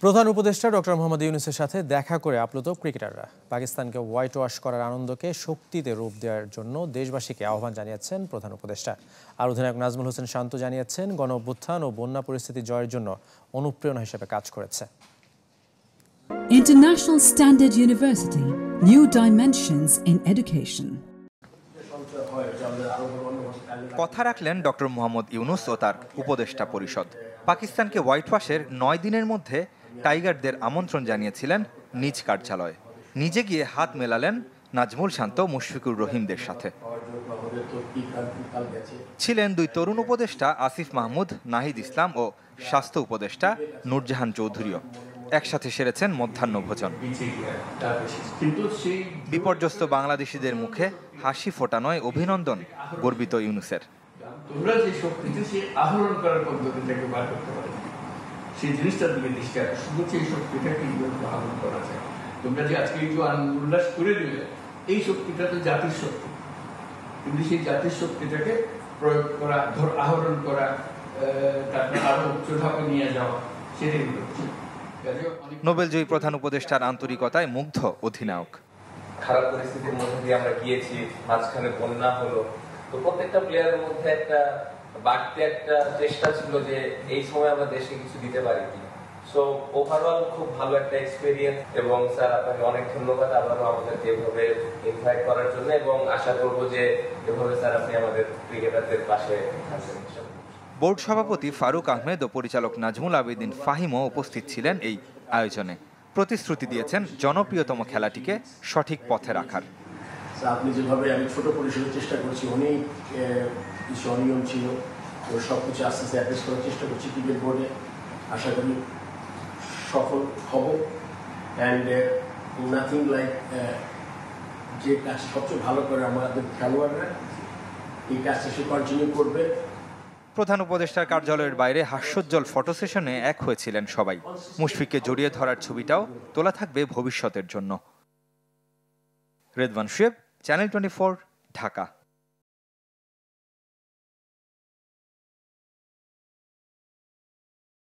প্রধান উপদেষ্টা ডক্টর মোহাম্মদ ইউনূসের সাথে দেখা করে আপ্লুত ক্রিকেটাররা পাকিস্তানকে হোয়াইট ওয়াশ করার আনন্দকে শক্তিতে রূপ দেওয়ার জন্য দেশবাসীকে আহ্বান জানিয়েছেন প্রধান উপদেষ্টা। আর অধিনায়ক নাজমুল হোসেন শান্ত জানিয়েছেন, গণ-অভ্যুত্থান ও বন্যা পরিস্থিতি জয়ের জন্য অনুপ্রেরণা হিসেবে কাজ করেছে। International Standard University, New Dimensions in Education. কথা রাখলেন ডক্টর মোহাম্মদ ইউনূস ও তার উপদেষ্টা পরিষদ। পাকিস্তানকে হোয়াইট ওয়াশের 9 দিনের মধ্যে টাইগারদের আমন্ত্রণ জানিয়েছিলেন নিজ কার্যালয়ে। নিজে গিয়ে হাত মেলালেন নাজমুল শান্ত, মুশফিকুর রহিমদের সাথে। ছিলেন দুই তরুণ উপদেষ্টা আসিফ মাহমুদ, নাহিদ ইসলাম ও স্বাস্থ্য উপদেষ্টা নূরজাহান চৌধুরীও। একসাথে সেরেছেন মধ্যাহ্নভোজন। বিপর্যস্ত বাংলাদেশিদের মুখে হাসি ফোটানোয় অভিনন্দন গর্বিত ইউনূসের। তোমরা যে শক্তিটা সেই আহরণ করার পদ্ধতিটাকে বার করতে পারো, সেই জিনিসটার দিকে দৃষ্টি আকর্ষণ করছে। এই শক্তিটাকে আহরণ করা যায়। তোমরা যে আজকে একটু উল্লাস করে দিলে, এই শক্তিটা তো জাতির শক্তি, কিন্তু সেই জাতির শক্তিটাকে প্রয়োগ করা, আহরণ করা, তারপরে আরো উচ্চ ধাপে নিয়ে যাওয়া, সেটাই হচ্ছে। নোবেলজয়ী প্রধান উপদেষ্টার আন্তরিকতায় মুগ্ধ অধিনায়ক। খারাপ পরিস্থিতির মধ্যে দিয়ে আমরা গিয়েছি, মাঝখানে বন্যা হলো, তো প্রত্যেকটা প্লেয়ারের মধ্যে একটা বাড়তি একটা চেষ্টা ছিল যে এই সময় আমরা দেশকে কিছু দিতে পারি কি। সো ওভারঅল খুব ভালো একটা এক্সপেরিয়েন্স। এবং স্যার আপনাকে অনেক ধন্যবাদ আবারও আমাদেরকে এভাবে ইনভাইট করার জন্য, এবং আশা করব যে এভাবে স্যার আপনি আমাদের ক্রিকেটারদের পাশে থাকবেন। বোর্ড সভাপতি ফারুক আহমেদ ও পরিচালক নাজমুল আবেদিন ফাহিমও উপস্থিত ছিলেন এই আয়োজনে। প্রতিশ্রুতি দিয়েছেন জনপ্রিয়তম খেলাটিকে সঠিক পথে রাখার। আপনি যেভাবে, আমি ছোট পরিসরে চেষ্টা করছি, অনেক কিছু অনিয়ম ছিল, তো সব কিছু আস্তে আস্তে অ্যাড্রেস করার চেষ্টা করছি ক্রিকেট বোর্ডে। আশা করি সফল হব। অ্যান্ড নাথিং লাইক, যে কাজটা সবচেয়ে ভালো করে আমাদের খেলোয়াড়রা, এই কাজটা সে কন্টিনিউ করবে। প্রধান উপদেষ্টার কার্যালয়ের বাইরে হাস্যোজ্জ্বল ফটো সেশনে এক হয়েছিলেন সবাই। মুশফিককে জড়িয়ে ধরার ছবিটাও তোলা থাকবে ভবিষ্যতের জন্য। রেদওয়ান শুয়েব, চ্যানেল 24, ঢাকা।